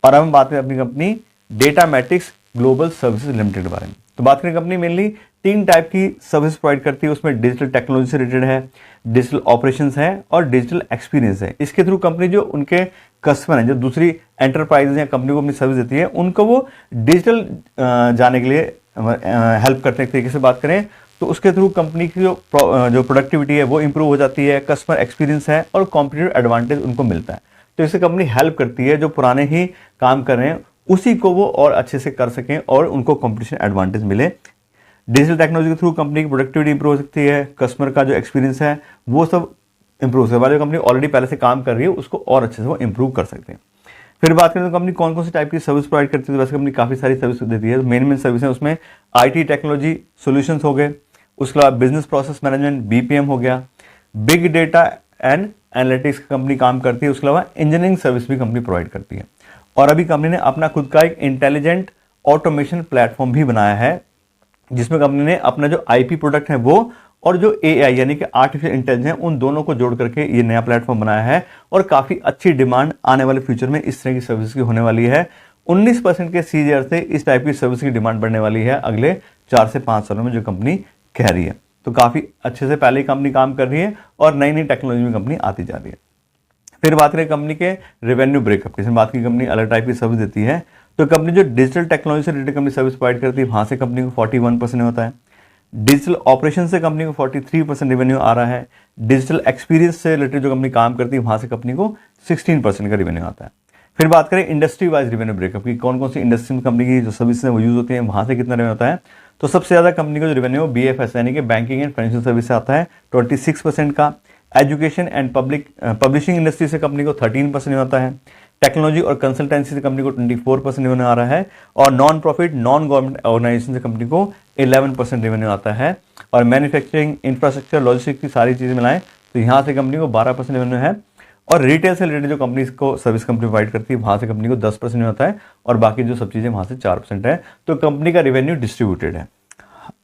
और अब हम बात करें अपनी company Datamatics global services limited के बारे में। तो बात करें कंपनी मेनली 3 टाइप की सर्विस प्रोवाइड करती है, उसमें डिजिटल टेक्नोलॉजी से रिलेटेड है, डिजिटल ऑपरेशंस है और डिजिटल एक्सपीरियंस है। इसके थ्रू कंपनी जो उनके कस्टमर हैं, जो दूसरी एंटरप्राइजेज या कंपनी को अपनी सर्विस देती है, उनको वो डिजिटल जाने के लिए हेल्प करते हैं। एक तरीके से बात करें तो उसके थ्रू कंपनी की जो प्रोडक्टिविटी है वो इंप्रूव हो जाती है, कस्टमर एक्सपीरियंस है और कॉम्पिटिटिव एडवांटेज उनको मिलता है। तो इससे कंपनी हेल्प करती है जो पुराने ही काम कर रहे हैं उसी को वो और अच्छे से कर सकें और उनको कॉम्पिटिशन एडवांटेज मिले। डिजिटल टेक्नोलॉजी के थ्रू कंपनी की प्रोडक्टिविटी इंप्रूव हो सकती है, कस्टमर का जो एक्सपीरियंस है वो सब इंप्रूव हो सकता है। जो कंपनी ऑलरेडी पहले से काम कर रही है उसको और अच्छे से वो इंप्रूव कर सकते हैं। फिर बात करें तो कंपनी कौन कौन सी टाइप की सर्विस प्रोवाइड करती है, तो वैसे कंपनी काफ़ी सारी सर्विस देती है। मेन सर्विस है उसमें IT टेक्नोलॉजी सोल्यूशंस हो गए, उसके बाद बिजनेस प्रोसेस मैनेजमेंट BPM हो गया, big data and analytics company काम करती है, उसके अलावा इंजीनियरिंग सर्विस भी कंपनी प्रोवाइड करती है। और अभी कंपनी ने अपना खुद का एक इंटेलिजेंट ऑटोमेशन प्लेटफॉर्म भी बनाया है, जिसमें कंपनी ने अपना जो IP प्रोडक्ट है वो और जो AI यानी कि आर्टिफिशियल इंटेलिजेंस है उन दोनों को जोड़ करके ये नया प्लेटफॉर्म बनाया है। और काफ़ी अच्छी डिमांड आने वाले फ्यूचर में इस तरह की सर्विस की होने वाली है। 19% के CAGR से इस टाइप की सर्विस की डिमांड बढ़ने वाली है अगले 4 से 5 सालों में, जो कंपनी कह रही है। तो काफ़ी अच्छे से पहले ही कंपनी काम कर रही है और नई नई टेक्नोलॉजी में कंपनी आती जा रही है। फिर बात करें कंपनी के रेवेन्यू ब्रेकअप की, इसमें बात की कंपनी अलग टाइप की सर्विस देती है। तो कंपनी जो डिजिटल टेक्नोलॉजी से रिलेटेड कंपनी सर्विस प्रोवाइड करती है वहाँ से कंपनी को 41% होता है। डिजिटल ऑपरेशन से कंपनी को 43% रेवेन्यू आ रहा है। डिजिटल एक्सपीरियंस से रिलेटेड जो कंपनी काम करती है वहाँ से कंपनी को 16% का रेवेन्यू आता है। फिर बात करें इंडस्ट्री वाइज रेवेन्यू ब्रेकअप की, कौन कौन सी इंडस्ट्री में कंपनी की जो सर्विस है वो यूज होती है, वहाँ से कितना रेवेन्यू होता है। तो सबसे ज़्यादा कंपनी का जो रेवेन्यू BFS यानी कि बैंकिंग एंड फाइनेंशियल सर्विस से आता है 26% का। एजुकेशन एंड पब्लिशिंग इंडस्ट्री से कंपनी को 13% होता है। टेक्नोलॉजी और कंसल्टेंसी से कंपनी को 24% रेवेन्यू आ रहा है। और non profit non government organisation से कंपनी को 11% रेवेन्यू आता है। और मैन्युफैक्चरिंग, इंफ्रास्ट्रक्चर, लॉजिस्टिक्स की सारी चीज़ें मिलाएं तो यहाँ से कंपनी को 12% रेवेन्यू है। और रिटेल से रिलेटेड जो कंपनी को सर्विस कंपनी प्रोवाइड करती है वहाँ से कंपनी को 10% होता है और बाकी जो सब चीज़ें वहाँ से 4% है। तो कंपनी का रेवेन्यू डिस्ट्रीब्यूटेड है।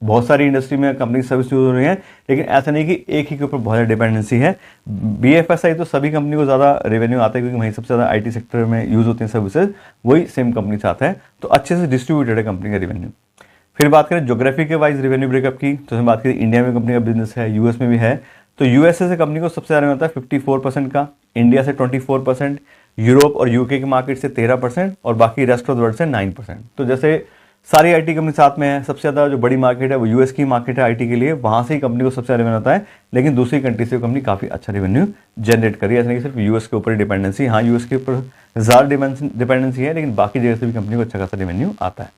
बहुत सारी इंडस्ट्री में कंपनी सर्विस यूज हो रही है, लेकिन ऐसा नहीं कि एक ही के ऊपर बहुत ज़्यादा डिपेंडेंसी है। BFSI तो सभी कंपनी को ज़्यादा रेवेन्यू आता है क्योंकि वहीं सबसे ज़्यादा IT सेक्टर में यूज़ होती हैं सर्विसेज, वही सेम कंपनी से आता है। तो अच्छे से डिस्ट्रीब्यूटेड है कंपनी का रेवेन्यू। फिर बात करें ज्योग्राफी के वाइज रेवेन्यू ब्रेकअप की, तो हम बात करें इंडिया में कंपनी का बिजनेस है, US में भी है। तो USA से कंपनी को सबसे ज़्यादा होता है 54% का, इंडिया से 24%, यूरोप और UK के मार्केट से 13% और बाकी रेस्ट ऑफ द वर्ल्ड से 9%। तो जैसे सारी IT कंपनी साथ में है, सबसे ज़्यादा जो बड़ी मार्केट है वो US की मार्केट है IT के लिए, वहाँ से ही कंपनी को सबसे ज़्यादा रेवेन्यू आता है। लेकिन दूसरी कंट्री से कंपनी काफ़ी अच्छा रेवेन्यू जनरेट करी है, ऐसा नहीं सिर्फ US के ऊपर डिपेंडेंसी। हाँ, US के ऊपर ज़्यादा डिपेंडेंसी है, लेकिन बाकी जगह से भी कंपनी को अच्छा खासा रेवेन्यू आता है।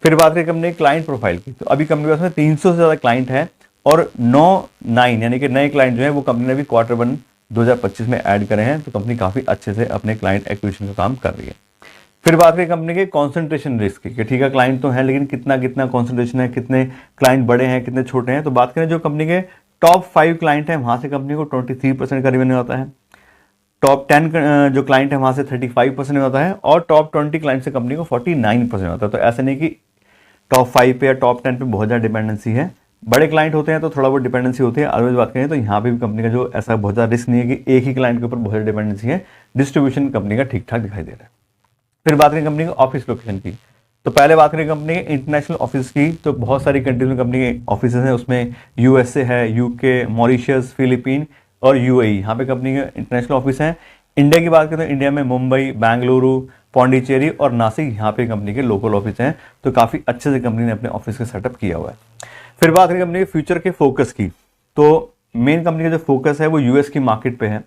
फिर बात करें कंपनी क्लाइंट प्रोफाइल की, तो अभी कंपनी के पास में 300 से ज़्यादा क्लाइंट है और 9 यानी कि नए क्लाइंट जो है वो कंपनी ने अभी Q1 2025 में ऐड करे हैं। तो कंपनी काफ़ी अच्छे से अपने क्लाइंट एक्विजिशन का काम कर रही है। फिर बात करें कंपनी के कॉन्सेंट्रेशन रिस्क की, ठीक है क्लाइंट तो है लेकिन कितना कितना कॉन्सेंट्रेशन है, कितने क्लाइंट बड़े हैं कितने छोटे हैं। तो बात करें जो कंपनी के टॉप 5 क्लाइंट हैं वहाँ से कंपनी को 23% का रेवेन्यू आता है। टॉप 10 जो क्लाइंट है वहाँ से 35% होता है और टॉप 20 क्लाइंट से कंपनी को 49% होता है। तो ऐसा नहीं कि टॉप 5 पे या टॉप 10 पे बहुत ज़्यादा डिपेंडेंसी है। बड़े क्लाइंट होते हैं तो थोड़ा बहुत डिपेंडेंसी होती है। अदरवाइज बात करें तो यहाँ पे भी कंपनी का जो ऐसा बहुत ज़्यादा रिस्क नहीं है कि एक ही क्लाइंट के ऊपर बहुत ज़्यादा डिपेंडेंसी है। डिस्ट्रीब्यूशन कंपनी का ठीक ठाक दिखाई दे रहा है। फिर बात करें कंपनी के ऑफिस लोकेशन की, तो पहले बात करें कंपनी के इंटरनेशनल ऑफिस की, तो बहुत सारी कंट्रीज में कंपनी के ऑफिस हैं। उसमें USA है, UK, मॉरिशस, फिलीपीन और UAE, यहाँ पे कंपनी के इंटरनेशनल ऑफिस हैं। इंडिया की बात करें तो इंडिया में मुंबई, बेंगलुरु, पौंडीचेरी और नासिक यहाँ पे कंपनी के लोकल ऑफिस हैं। तो काफ़ी अच्छे से कंपनी ने अपने ऑफिस का सेटअप किया हुआ है। फिर बात करें कंपनी के फ्यूचर के फोकस की, तो मेन कंपनी का जो फोकस है वो US की मार्केट पे है।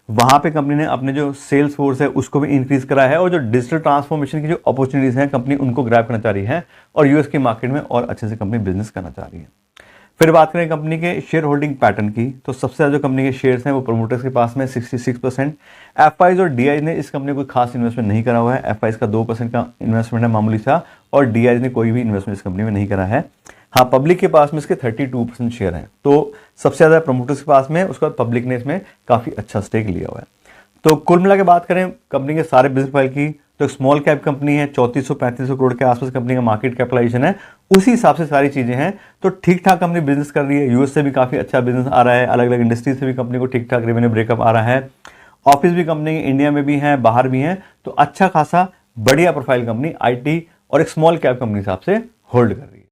वहाँ पे कंपनी ने अपने जो सेल्स फोर्स है उसको भी इंक्रीज करा है और जो डिजिटल ट्रांसफॉर्मेशन की जो अपॉर्चुनिटीज़ हैं कंपनी उनको ग्रैब करना चाह रही है और US की मार्केट में और अच्छे से कंपनी बिजनेस करना चाह रही है। फिर बात करें कंपनी के शेयर होल्डिंग पैटर्न की, तो सबसे ज़्यादा जो कंपनी के शेयर्स हैं वो प्रोमोटर्स के पास में 66%। FIs और DIs ने इस कंपनी को खास इन्वेस्टमेंट नहीं करा हुआ है। FIs का 2% का इन्वेस्टमेंट है मामूली सा और DIs ने कोई भी इन्वेस्टमेंट इस कंपनी में नहीं करा है। हाँ, पब्लिक के पास में इसके 32% शेयर हैं। तो सबसे ज़्यादा प्रमोटर्स के पास में, उसके बाद पब्लिक ने इसमें काफ़ी अच्छा स्टेक लिया हुआ है। तो कुल मिला के बात करें कंपनी के सारे बिजनेस प्रोफाइल की, तो स्मॉल कैप कंपनी है, 3400-3500 करोड़ के आसपास कंपनी का मार्केट कैपिटलाइजेशन है, उसी हिसाब से सारी चीज़ें हैं। तो ठीक ठाक कंपनी बिजनेस कर रही है। US से भी काफ़ी अच्छा बिजनेस आ रहा है, अलग अलग इंडस्ट्री से भी कंपनी को ठीक ठाक रेवेन्यू ब्रेकअप आ रहा है। ऑफिस भी कंपनी इंडिया में भी हैं, बाहर भी हैं, तो अच्छा खासा बढ़िया प्रोफाइल कंपनी आईटी और एक स्मॉल कैप कंपनी हिसाब से होल्ड कर रही है।